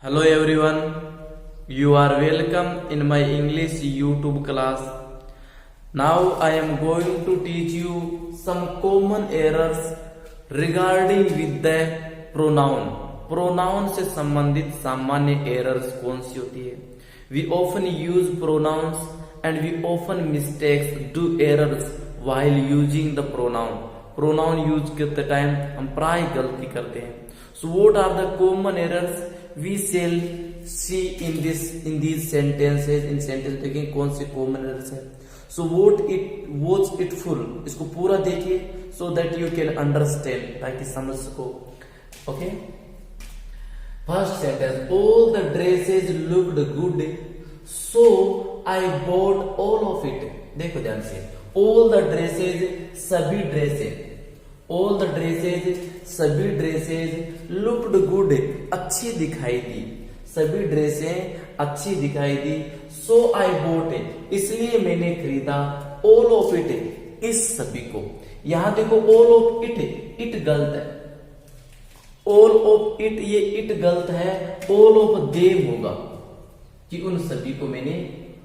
Hello everyone, you are welcome in my English YouTube class. Now I am going to teach you some common errors regarding with the pronoun. Pronoun से संबंधित सामान्य errors कौन सी होती है? We often use pronouns and we often mistakes do errors while using the pronoun. Pronoun use करते time हम प्राय गलती करते हैं. So what are the common errors we shall see in these sentences? In sentence देखें कौन से common errors है. So watch it full. इसको पूरा देखिए so that you can understand, ताकि समझ सको. Okay. First sentence, all the dresses looked good, so I bought all of it. देखो ध्यान से, all the dresses सभी ड्रेसेस, all the dresses सभी ड्रेसेस looked good अच्छी दिखाई दी, सभी ड्रेसें अच्छी दिखाई दी. So I bought it इसलिए मैंने खरीदा, all of it इस सभी को. यहां देखो all of it गलत है, all of it ये it गलत है, all of them होगा कि उन सभी को मैंने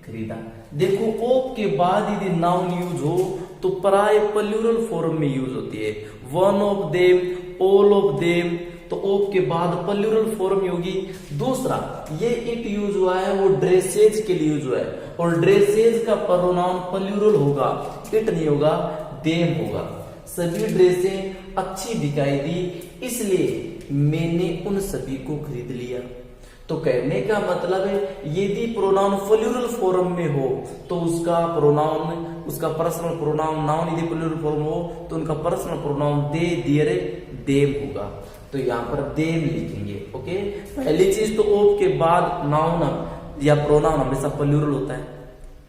खरीदा. देखो ऑफ के बाद यदि नाउन यूज हो तो प्राय प्लूरल फॉर्म में यूज होती है. One of them, all of them, तो ऑफ के बाद प्लूरल फॉर्म होगी. दूसरा ये इट यूज हुआ है वो ड्रेसेज के लिए यूज हुआ है, और ड्रेसेज का प्रोनाउन प्लूरल होगा, इट नहीं होगा, देम होगा. सभी ड्रेसें अच्छी दिखाई दी इसलिए मैंने उन सभी को खरीद लिया. तो कहने का मतलब है यदि प्रोनाउन प्लूरल फॉर्म में हो तो उसका प्रोनाउन, उसका पर्सनल प्रोनाउन, नाउन यदि प्लूरल फॉर्म हो तो उनका पर्सनल प्रोनाउन दे, दियर, देम होगा. तो यहाँ पर देम लिखेंगे. ओके, पहली चीज तो ऑफ के बाद नाउन या प्रोनाउन हमेशा प्लूरल होता है.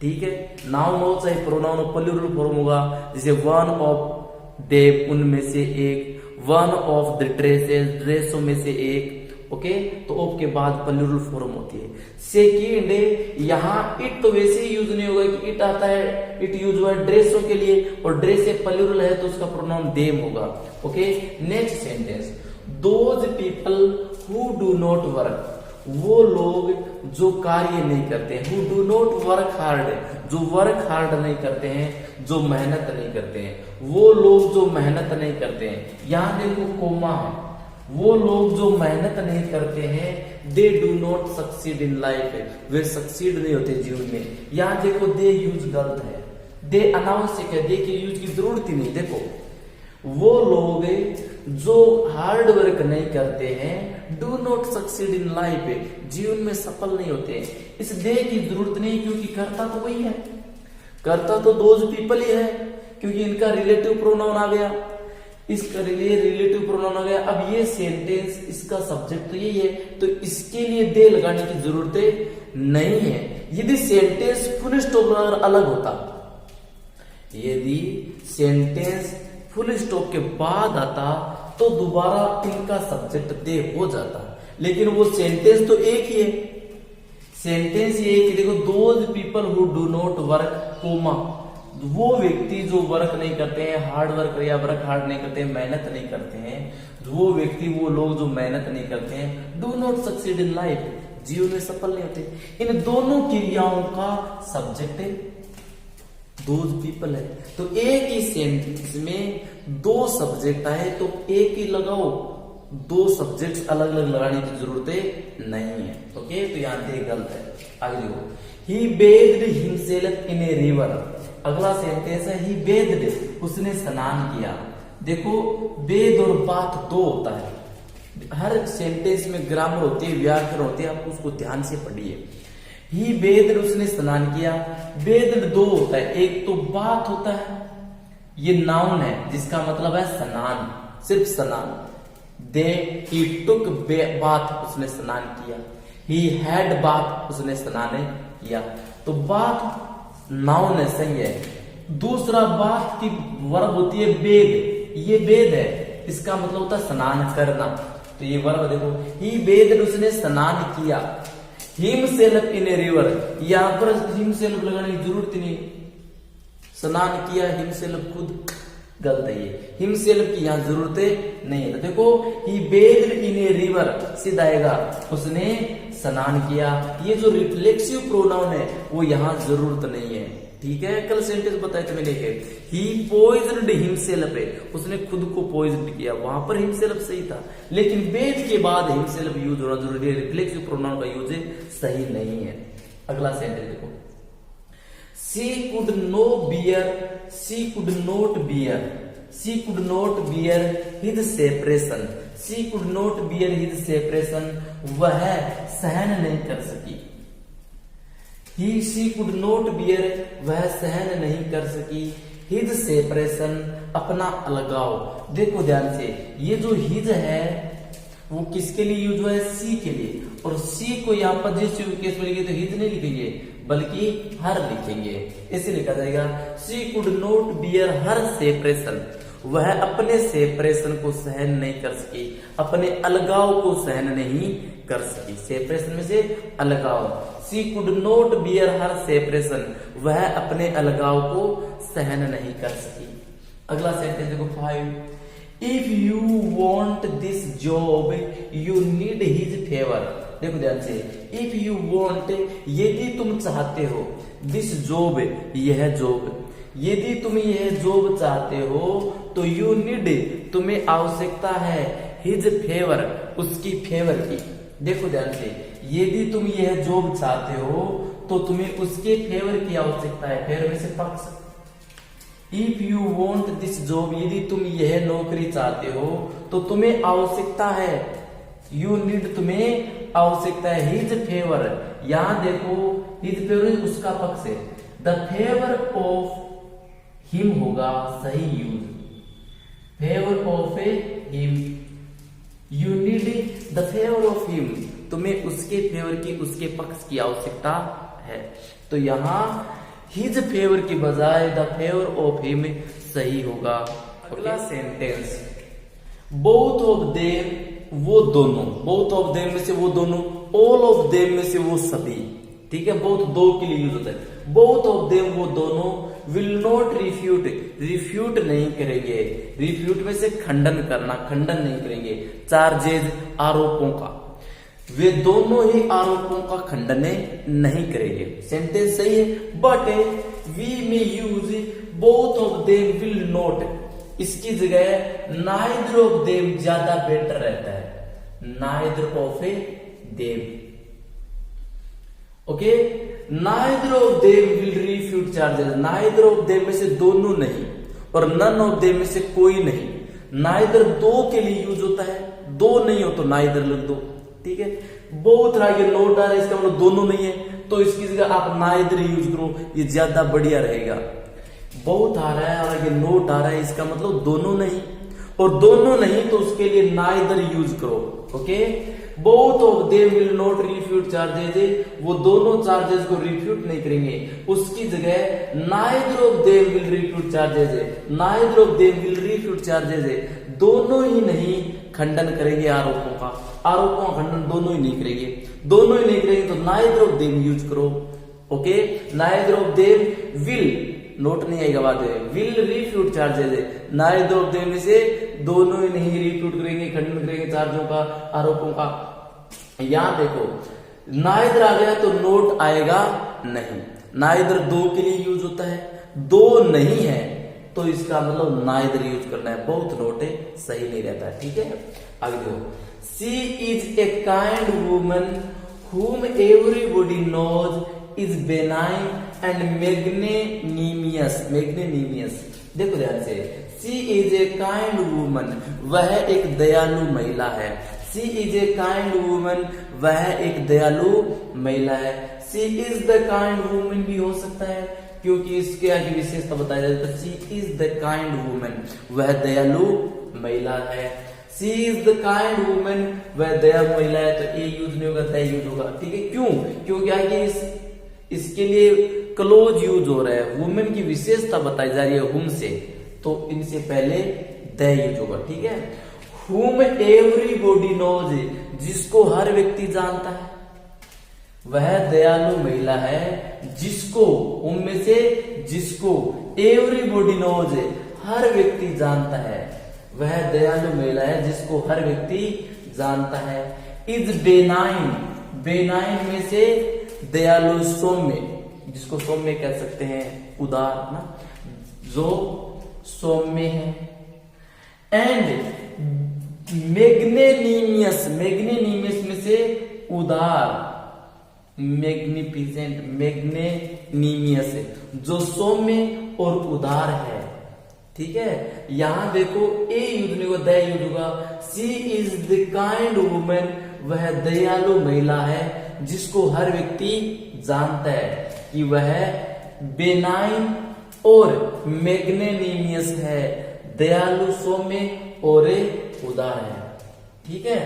ठीक है, नाउन हो चाहे प्रोनाउन प्लूरल फॉर्म होगा. जैसे वन ऑफ देम उनमें से एक, वन ऑफ द ड्रेसेस ड्रेसों में से एक. ओके, तो ऑफ के बाद प्लूरल फॉर्म होती है. सेकेंड, यहाँ इट तो वैसे ही यूज नहीं होगा कि इट आता है, इट यूज हुआ है ड्रेसों के लिए और ड्रेस प्लूरल है तो उसका प्रोनाउन देम होगा. Okay, next sentence, those people who do not work, वो लोग जो कार्य नहीं करते हैं, who do not work hard, जो वर्क हार्ड नहीं करते हैं, जो मेहनत नहीं करते हैं, वो लोग जो मेहनत नहीं करते हैं. यहां देखो कोमा है, वो लोग जो मेहनत नहीं करते हैं, they do not succeed in life, way succeed नहीं होते जीवन में. यहां देखो दे यूज गलत है, दे अनावश्यक है, दे की यूज की जरूरत ही नहीं. देखो वो लोग जो हार्ड वर्क नहीं करते हैं, do not succeed in life, जीवन में सफल नहीं होते. इस दे की जरूरत नहीं, क्योंकि करता तो वही है, करता तो दोज पीपल ही है, क्योंकि इनका रिलेटिव प्रोनाउन आ गया, इसके लिए रिलेटिव प्रोनाउन आ गया. अब ये सेंटेंस इसका सब्जेक्ट तो यही है, तो इसके लिए दे लगाने की जरूरत नहीं है. यदि सेंटेंस फुल स्टॉप अलग होता, यदि सेंटेंस फुल स्टॉप के बाद आता तो दोबारा इनका सब्जेक्ट दे हो जाता, लेकिन वो सेंटेंस तो एक ही है, सेंटेंस ये एक. देखो those people who do not work, comma, वो व्यक्ति जो वर्क नहीं करते हैं, हार्ड वर्क या वर्क हार्ड नहीं करते हैं, मेहनत नहीं करते हैं, वो व्यक्ति, वो लोग जो मेहनत नहीं करते हैं, do not succeed in life, जीवन में सफल नहीं होते. इन दोनों क्रियाओं का सब्जेक्ट दोज पीपल है. तो एक ही सेंटेंस में दो सब्जेक्ट आए तो एक ही लगाओ, दो सब्जेक्ट्स अलग अलग लगाने की जरूरत नहीं है. ओके, तो यहां पे गलत है. आगे देखो, ही बेथ्ड हिमसेल्फ इन ए रिवर. अगला सेंटेंस है ही बेथ्ड, उसने स्नान किया. देखो बेद और बात दो होता है, हर सेंटेंस में ग्रामर होती है, व्याकरण होती है, आप उसको ध्यान से पढ़िए. ही बेथ्ड, उसने स्नान किया. बेथ्ड दो होता है, एक तो बात होता है, ये नाउन है जिसका मतलब है स्नान, सिर्फ स्नान. दे ही टुक बाथ, उसने स्नान किया. ही हैड बाथ, उसने स्नान किया. तो बाथ नाउन है, सही है. दूसरा बात की वर्ब होती है बेद, ये बेद है, इसका मतलब होता है स्नान करना. तो ये वर्ब देखो, ही बेद, उसने स्नान किया. हिमसेल्फ इन ए रिवर, यहां पर हिमसेल्फ लगाने की जरूरत नहीं, स्नान किया हिमसेल्फ खुद. गलत है ये, हिमसेल्फ की यहाँ जरूरत नहीं है। तो देखो ही बेस्ड इन ए रिवर, सीधा आएगा उसने स्नान किया। ये जो रिफ्लेक्सिव प्रोनाउन है वो यहाँ जरूरत नहीं है, ठीक है। कल सेंटेंस बताया था मैंने, ही पॉइजन्ड हिमसेल्फ है, उसने खुद को पॉइजन किया, वहां पर हिमसेल्फ सही था, लेकिन बेद के बाद हिमसेल्फ यूज होना जरूरी है, रिफ्लेक्सिव प्रोनाउन का यूज सही नहीं है। अगला सेंटेंस देखो, she could no bear, she could not bear, she could not bear his separation, she could not bear his separation, वह सहन नहीं कर सकी। He she could not bear, वह सहन नहीं कर सकी। हिज सेपरेशन, अपना अलगाव। देखो ध्यान से, ये जो हिज है वो किसके लिए यूज हुआ है, सी के लिए, और सी को यहाँ पर जिस केस में लिखे तो हिज नहीं लिखेंगे बल्कि हर लिखेंगे, ऐसे लिखा जाएगा she could not beer her separation, वह अपने सेपरेशन को सहन नहीं कर सकी, अपने अलगाव को सहन नहीं कर सकी। सेपरेशन में से अलगाव, she could not beer her separation, वह अपने अलगाव को सहन नहीं कर सकी। अगला सेंटेंस देखो 5, if you want this job you need his favour. देखो ध्यान से, इफ यू वॉन्ट, यदि तुम चाहते हो, दिस जॉब, यह जॉब, यदि तुम यह जॉब चाहते हो तो यू नीड, तुम्हें आवश्यकता है, हिज फेवर, उसकी फेवर की। देखो ध्यान से, यदि तुम यह जॉब चाहते हो तो तुम्हें उसके फेवर की आवश्यकता है, फेवर में से पक्ष। If you want this job, यदि तुम यह नौकरी चाहते हो तो तुम्हें आवश्यकता है, यू नीड, तुम्हें आवश्यकता है, हिज फेवर। यहां देखो हिज फेवर उसका पक्ष है, द फेवर ऑफ हिम होगा सही use, favour of A him, you need the favour of him, तुम्हें उसके फेवर की, उसके पक्ष की आवश्यकता है। तो यहां हिज फेवर की बजाय द फेवर ऑफ हिम सही होगा। अगला सेंटेंस, बोथ ऑफ देम, वो दोनों, बोथ ऑफ देम में से वो दोनों, ऑल ऑफ देम में से वो सभी, ठीक है, बोथ दो के लिए यूज होता है। बोथ ऑफ देम, वो दोनों, विल नॉट रिफ्यूट, रिफ्यूट नहीं करेंगे, रिफ्यूट में से खंडन करना, खंडन नहीं करेंगे, चार्जेज, आरोपों का, वे दोनों ही आरोपों का खंडन नहीं करेंगे। सेंटेंस सही है, but we may use both of them will not, इसकी जगह नाइदर ऑफ देम ज्यादा बेटर रहता है, neither of a them, okay. Neither of them will refute charges, neither of them में से दोनों नहीं, और नन ऑफ देम में से कोई नहीं। नाइदर दो के लिए यूज होता है, दो नहीं हो तो नाइदर लिख दो, ठीक है। बोथ रहा, ये नोट आ रहा है, इसका मतलब दोनों नहीं है, तो इसकी जगह आप नाइदर यूज करो, ये ज्यादा बढ़िया रहेगा। बहुत आ रहा है और ये नोट आ रहा है, इसका मतलब दोनों नहीं, और दोनों नहीं तो उसके लिए नाइदर यूज करो, okay. Both of them will not refute charges, वो दोनों चार्जेस को रिफ्यूट नहीं करेंगे, उसकी जगह neither of them will refute charges है, neither of them will refute charges है, दोनों ही नहीं खंडन करेंगे आरोपों का, आरोपों का खंडन दोनों ही नहीं करेंगे, दोनों ही नहीं करेंगे तो नाइदर ऑफ देम यूज करो, okay. Neither of them will, note नहीं आएगा बाद में, विल रिफ्यूट चार्जेज है, नाइदर ऑफ देम में से दोनों ही नहीं रिफ्यूट करेंगे, खंडन करेंगे चार्जों का, आरोपों का। यहां देखो नाइदर आ गया तो नोट आएगा नहीं, नाइदर दो के लिए यूज होता है, दो नहीं है तो इसका मतलब नाइदर यूज करना है, बहुत नोट है, सही नहीं रहता है, ठीक है। आगे देखो, she is a kind woman whom everybody knows is benign and magnanimous, magnanimous। देखो ध्यान से, she is a kind woman, वह एक दयालु महिला है, she is a kind woman, वह एक दयालु महिला है। she is the kind woman भी हो सकता है क्योंकि इसके आगे विशेषता बताया जाता है, she is the kind woman, वह दयालु महिला है। She is the kind woman, वह दयालु महिला है, तो ए यूज नहीं होगा, द यूज होगा, ठीक है। क्यों? क्योंकि आगे इसके लिए क्लोज यूज हो रहा है, वुमेन की विशेषता बताई जा रही है हुम से, तो इनसे पहले द यूज होगा, ठीक है। हुम एवरीबॉडी नोज, जिसको हर व्यक्ति जानता है, वह दयालु महिला है, जिसको, उनमें से जिसको, एवरीबॉडी नोज, हर व्यक्ति जानता है, वह दयालु महिला है जिसको हर व्यक्ति जानता है। इज बेनाइन, बेनाइन में से दयालु, सौम्य, जिसको सौम्य कह सकते हैं, उदार ना, जो सौम्य है। एंड मैग्नेनिमियस, मैग्नेनिमियस में से उदार, मैग्निफिसेंट, मैग्नेनिमियस जो सौम्य और उदार है। ठीक है, यहां देखो ए यूज नहीं होगा, द यूज होगा। सी इज द काइंड वुमेन, वह दयालु महिला है जिसको हर व्यक्ति जानता है कि वह बेनाइन और मैग्नेनिमियस है, दयालु, सौम्य और उदार है। ठीक है,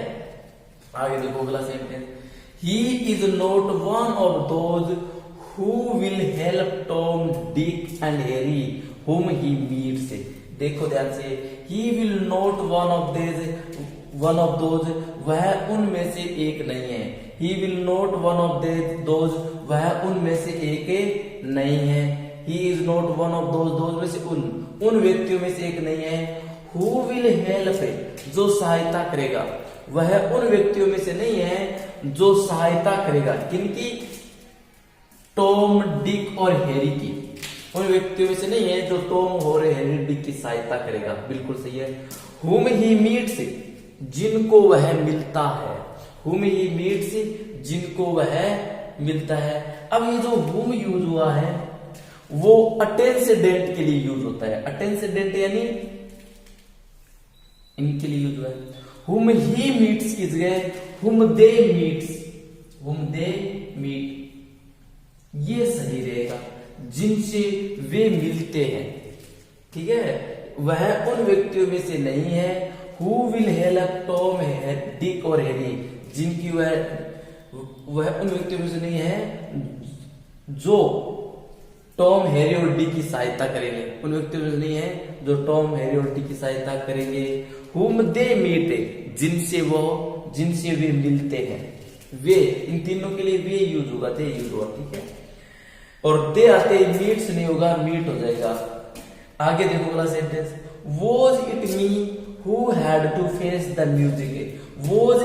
आगे देखो अगला sentence. He is not one of those who will help Tom, Dick and Harry whom he meets। देखो ध्यान से, he will not one of those, वह उनमें से एक नहीं है। he will not one of those, वह उनमें से एक नहीं है। he is not one of those में से उन व्यक्तियों में से एक नहीं है। who will help, जो सहायता करेगा, वह उन व्यक्तियों में से नहीं है जो सहायता करेगा। किनकी? टॉम, डिक और हैरी की। उन व्यक्तियों में से नहीं है जो टॉम और हैरी, डिक की सहायता करेगा। बिल्कुल सही है। whom he meets, जिनको वह मिलता है। whom he meets, जिनको वह मिलता है। अब ये जो whom यूज हुआ है वो अटेंसेडेंट के लिए यूज होता है। अटेंसेडेंट यानी इनके लिए यूज हुआ है। whom he meets की जगह whom they meets, whom they meet, ये सही रहेगा, जिनसे वे मिलते हैं। ठीक है, वह उन व्यक्तियों में से नहीं है who will help Tom, Dick और हैरी, जिनकी वह उन व्यक्तियों में से नहीं है जो टॉम, हैरी और डिक की सहायता करेंगे। उन व्यक्तियों में से नहीं है जो टॉम, हैरी और डिक की सहायता करेंगे। whom they meet, जिनसे वे मिलते हैं। वे, इन तीनों के लिए वे यूज होगा, दे यूज होगा। ठीक है, और दे आते ही मीट्स नहीं होगा, मीट हो जाएगा। आगे देखो अगला sentence. Was it me who had to face the music, was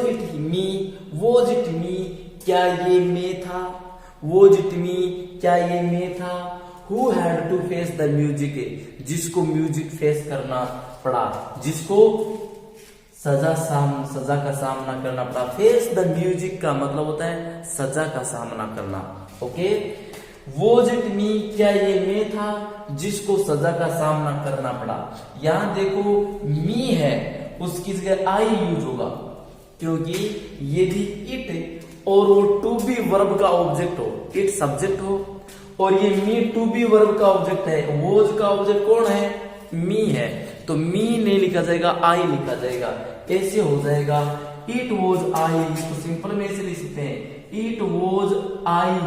it me, क्या ये मैं था? वॉज इट मी, क्या ये मैं था? Who had to face the music, जिसको म्यूजिक फेस करना पड़ा, जिसको सजा का सामना करना पड़ा। फेस द म्यूजिक का मतलब होता है सजा का सामना करना। ओके, वॉज इट मी, क्या ये मैं था जिसको सजा का सामना करना पड़ा। यहां देखो मी है, उसकी जगह आई यूज होगा, क्योंकि यदि इट और वो टू बी वर्ब का ऑब्जेक्ट हो, इट सब्जेक्ट हो और ये मी टू बी वर्ब का ऑब्जेक्ट है, वॉज का ऑब्जेक्ट कौन है? मी है, तो मी नहीं लिखा जाएगा, आई लिखा जाएगा। ऐसे हो जाएगा इट वॉज आई, इसको सिंपल में ऐसे लिख सकते हैं, इट वॉज आई,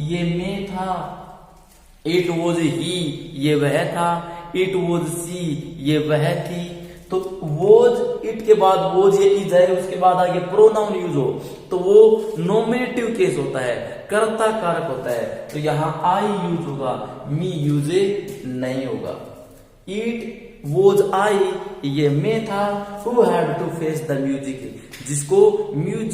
ये मैं था। इट वॉज ही, ये वह था। इट वॉज सी, ये वह थी। तो वॉज, इट के बाद वॉज ये इज है, उसके बाद आगे प्रोनाउन यूज हो तो वो नॉमिनेटिव केस होता है, कर्ता कारक होता है, तो यहां आई यूज होगा, मी यूज नहीं होगा। इट वॉज आई, ये मैं था, who had to face the music, जिसको म्यूजिक